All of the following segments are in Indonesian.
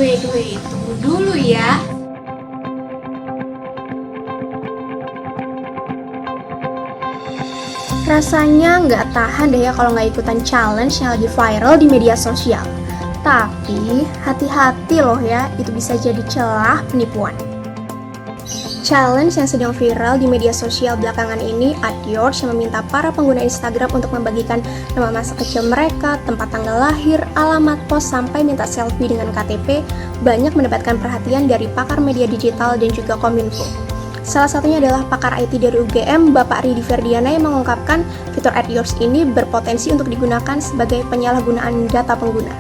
Wait, tunggu dulu ya. Rasanya nggak tahan deh ya kalau nggak ikutan challenge yang lagi viral di media sosial. Tapi hati-hati loh ya, itu bisa jadi celah penipuan. Challenge yang sedang viral di media sosial belakangan ini, AdYours yang meminta para pengguna Instagram untuk membagikan nama masa kecil mereka, tempat tanggal lahir, alamat pos, sampai minta selfie dengan KTP, banyak mendapatkan perhatian dari pakar media digital dan juga Kominfo. Salah satunya adalah pakar IT dari UGM, Bapak Ridi Ferdiana, yang mengungkapkan fitur AdYours ini berpotensi untuk digunakan sebagai penyalahgunaan data pengguna.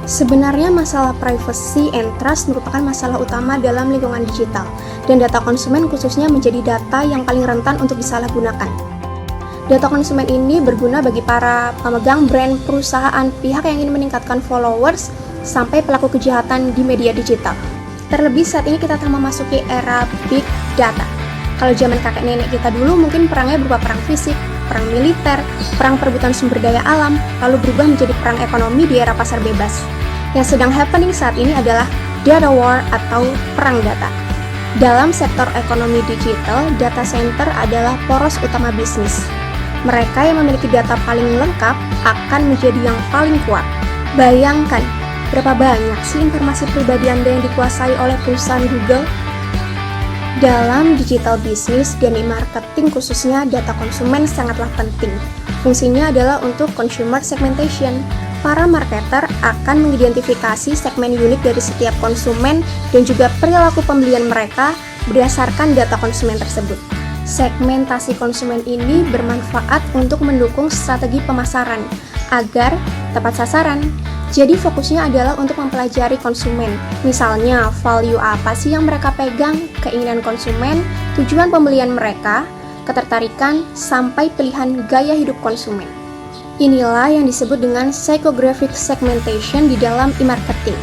Sebenarnya masalah privacy and trust merupakan masalah utama dalam lingkungan digital, dan data konsumen khususnya menjadi data yang paling rentan untuk disalahgunakan. Data konsumen ini berguna bagi para pemegang brand, perusahaan, pihak yang ingin meningkatkan followers, sampai pelaku kejahatan di media digital. Terlebih saat ini kita telah memasuki era big data. Kalau zaman kakek nenek kita dulu mungkin perangnya berupa perang fisik, perang militer, perang perebutan sumber daya alam, lalu berubah menjadi perang ekonomi di era pasar bebas. Yang sedang happening saat ini adalah data war atau perang data. Dalam sektor ekonomi digital, data center adalah poros utama bisnis. Mereka yang memiliki data paling lengkap akan menjadi yang paling kuat. Bayangkan, berapa banyak sih informasi pribadi Anda yang dikuasai oleh perusahaan Google? Dalam digital business dan marketing khususnya, data konsumen sangatlah penting. Fungsinya adalah untuk consumer segmentation. Para marketer akan mengidentifikasi segmen unik dari setiap konsumen dan juga perilaku pembelian mereka berdasarkan data konsumen tersebut. Segmentasi konsumen ini bermanfaat untuk mendukung strategi pemasaran agar tepat sasaran. Jadi fokusnya adalah untuk mempelajari konsumen. Misalnya, value apa sih yang mereka pegang, keinginan konsumen, tujuan pembelian mereka, ketertarikan, sampai pilihan gaya hidup konsumen. Inilah yang disebut dengan psychographic segmentation di dalam e-marketing.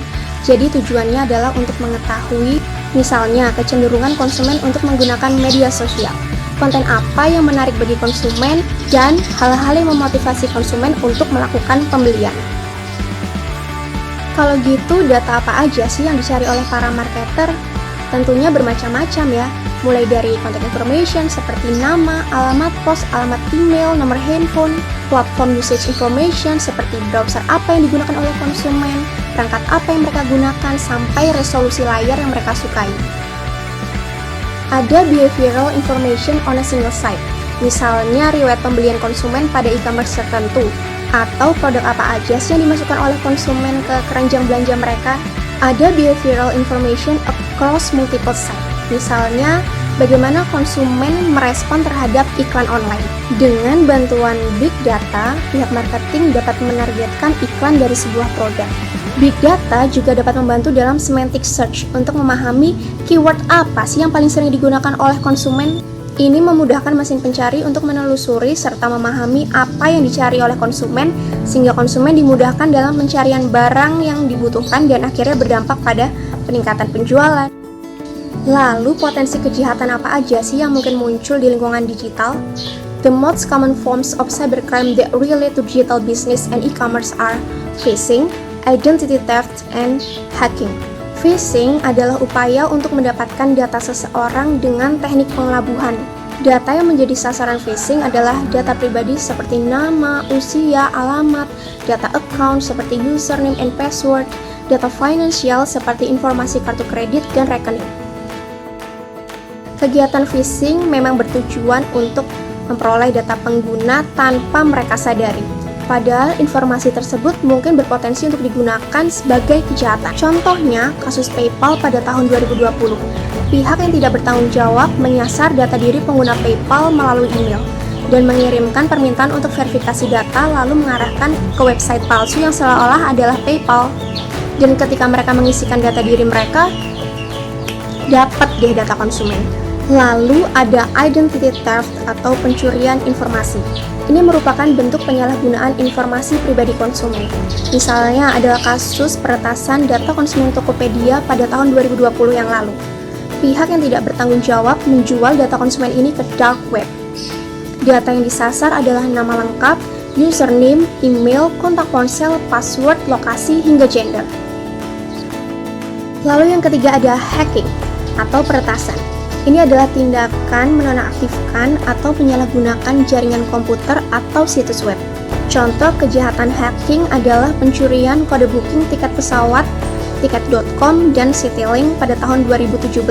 Jadi tujuannya adalah untuk mengetahui, misalnya, kecenderungan konsumen untuk menggunakan media sosial, konten apa yang menarik bagi konsumen, dan hal-hal yang memotivasi konsumen untuk melakukan pembelian. Kalau gitu, data apa aja sih yang dicari oleh para marketer? Tentunya bermacam-macam ya, mulai dari contact information seperti nama, alamat pos, alamat email, nomor handphone, platform usage information seperti browser apa yang digunakan oleh konsumen, perangkat apa yang mereka gunakan, sampai resolusi layar yang mereka sukai. Ada behavioral information on a single site, misalnya riwayat pembelian konsumen pada e-commerce tertentu, atau produk apa aja sih yang dimasukkan oleh konsumen ke keranjang belanja mereka. Ada behavioral information across multiple sites, misalnya bagaimana konsumen merespon terhadap iklan online. Dengan bantuan big data, pihak marketing dapat menargetkan iklan dari sebuah produk. Big data juga dapat membantu dalam semantic search untuk memahami keyword apa sih yang paling sering digunakan oleh konsumen. Ini memudahkan mesin pencari untuk menelusuri serta memahami apa yang dicari oleh konsumen, sehingga konsumen dimudahkan dalam pencarian barang yang dibutuhkan dan akhirnya berdampak pada peningkatan penjualan. Lalu potensi kejahatan apa aja sih yang mungkin muncul di lingkungan digital? The most common forms of cybercrime that relate to digital business and e-commerce are phishing, identity theft, and hacking. Phishing adalah upaya untuk mendapatkan data seseorang dengan teknik pengelabuhan. Data yang menjadi sasaran phishing adalah data pribadi seperti nama, usia, alamat, data account seperti username and password, data finansial seperti informasi kartu kredit dan rekening. Kegiatan phishing memang bertujuan untuk memperoleh data pengguna tanpa mereka sadari. Padahal informasi tersebut mungkin berpotensi untuk digunakan sebagai kejahatan. Contohnya, kasus PayPal pada tahun 2020. Pihak yang tidak bertanggung jawab menyasar data diri pengguna PayPal melalui email dan mengirimkan permintaan untuk verifikasi data, lalu mengarahkan ke website palsu yang seolah-olah adalah PayPal. Dan ketika mereka mengisikan data diri mereka, dapat deh data konsumen. Lalu ada identity theft atau pencurian informasi. Ini merupakan bentuk penyalahgunaan informasi pribadi konsumen. Misalnya adalah kasus peretasan data konsumen Tokopedia pada tahun 2020 yang lalu. Pihak yang tidak bertanggung jawab menjual data konsumen ini ke dark web. Data yang disasar adalah nama lengkap, username, email, kontak ponsel, password, lokasi, hingga gender. Lalu yang ketiga ada hacking atau peretasan. Ini adalah tindakan menonaktifkan atau menyalahgunakan jaringan komputer atau situs web. Contoh kejahatan hacking adalah pencurian kode booking tiket pesawat, tiket.com, dan Citylink pada tahun 2017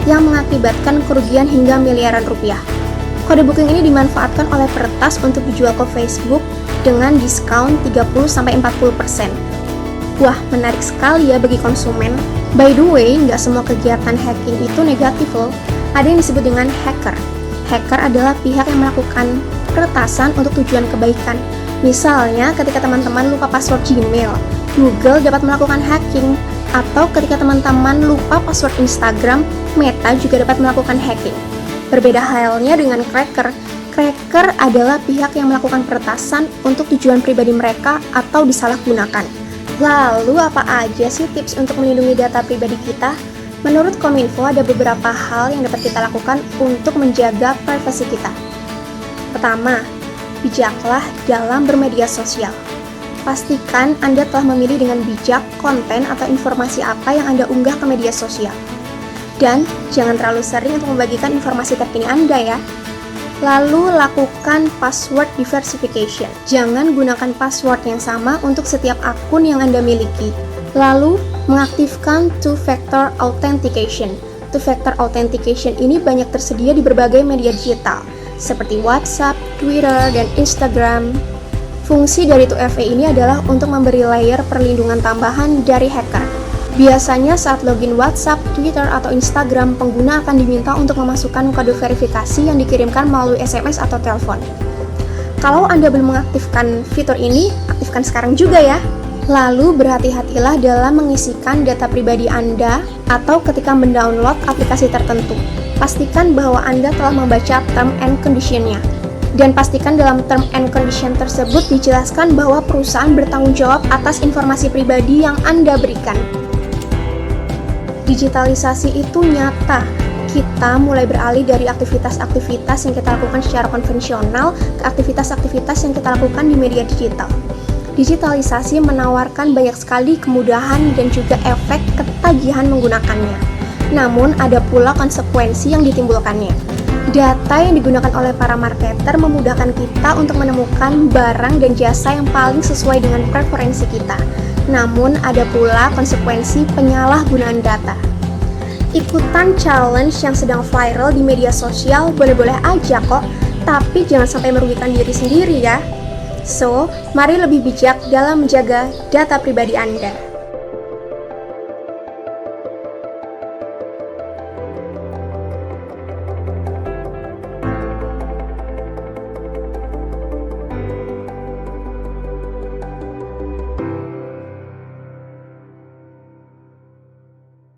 yang mengakibatkan kerugian hingga miliaran rupiah. Kode booking ini dimanfaatkan oleh peretas untuk dijual ke Facebook dengan diskon 30-40%. Wah, menarik sekali ya bagi konsumen. By the way, nggak semua kegiatan hacking itu negatif loh. Ada yang disebut dengan hacker. Hacker adalah pihak yang melakukan peretasan untuk tujuan kebaikan. Misalnya, ketika teman-teman lupa password Gmail, Google dapat melakukan hacking. Atau ketika teman-teman lupa password Instagram, Meta juga dapat melakukan hacking. Berbeda halnya dengan cracker. Cracker adalah pihak yang melakukan peretasan untuk tujuan pribadi mereka atau disalahgunakan. Lalu apa aja sih tips untuk melindungi data pribadi kita? Menurut Kominfo ada beberapa hal yang dapat kita lakukan untuk menjaga privasi kita. Pertama, bijaklah dalam bermedia sosial. Pastikan Anda telah memilih dengan bijak konten atau informasi apa yang Anda unggah ke media sosial. Dan jangan terlalu sering untuk membagikan informasi terkini Anda ya. Lalu lakukan password diversification. Jangan gunakan password yang sama untuk setiap akun yang Anda miliki. Lalu mengaktifkan two-factor authentication. Two-factor authentication ini banyak tersedia di berbagai media digital seperti WhatsApp, Twitter, dan Instagram. Fungsi dari 2FA ini adalah untuk memberi layer perlindungan tambahan dari hacker. Biasanya saat login WhatsApp, Twitter, atau Instagram, pengguna akan diminta untuk memasukkan kode verifikasi yang dikirimkan melalui SMS atau telepon. Kalau Anda belum mengaktifkan fitur ini, aktifkan sekarang juga ya. Lalu berhati-hatilah dalam mengisikan data pribadi Anda atau ketika mendownload aplikasi tertentu. Pastikan bahwa Anda telah membaca term and condition-nya. Dan pastikan dalam term and condition tersebut dijelaskan bahwa perusahaan bertanggung jawab atas informasi pribadi yang Anda berikan. Digitalisasi itu nyata. Kita mulai beralih dari aktivitas-aktivitas yang kita lakukan secara konvensional ke aktivitas-aktivitas yang kita lakukan di media digital. Digitalisasi menawarkan banyak sekali kemudahan dan juga efek ketagihan menggunakannya. Namun, ada pula konsekuensi yang ditimbulkannya. Data yang digunakan oleh para marketer memudahkan kita untuk menemukan barang dan jasa yang paling sesuai dengan preferensi kita. Namun, ada pula konsekuensi penyalahgunaan data. Ikutan challenge yang sedang viral di media sosial boleh-boleh aja kok, tapi jangan sampai merugikan diri sendiri ya. So, mari lebih bijak dalam menjaga data pribadi Anda.